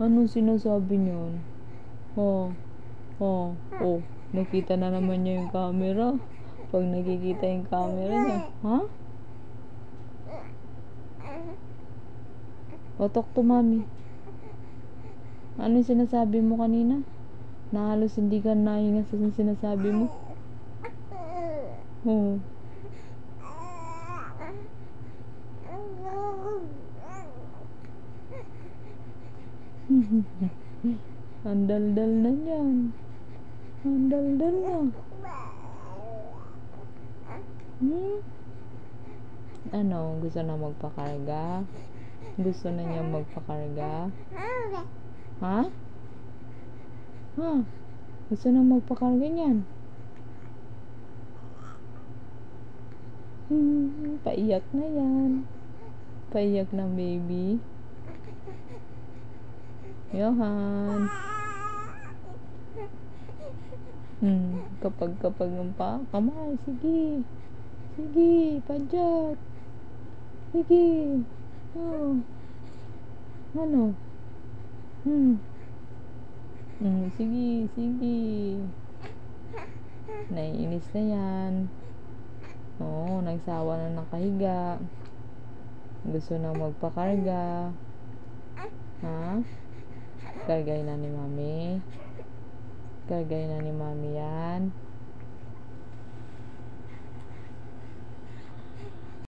Anong sinasabi niyon? Oh, oh, oh. Nakita na naman niya yung camera. Pag nakikita yung camera niya. Ha? O, talk to mommy. Ano yung sinasabi mo kanina? Na halos hindi ka nahinga sa sinasabi mo? Oh. Ang daldal na yan. Ang daldal na. Ano? Gusto na magpakarga? Gusto na niya magpakarga? Ha? Ha? Gusto na magpakarga niyan? Paiyak na yan. Paiyak na baby. Johan. Kapag ng pa. Kamay, sige. Sige, padyat. Sige. Oh. Ano? Sige. Naiinis na yan. Oo, nagsawa na nakahiga. Gusto na magpakarga. Ha? Kargay na ni mami. Kargay na ni mami yan.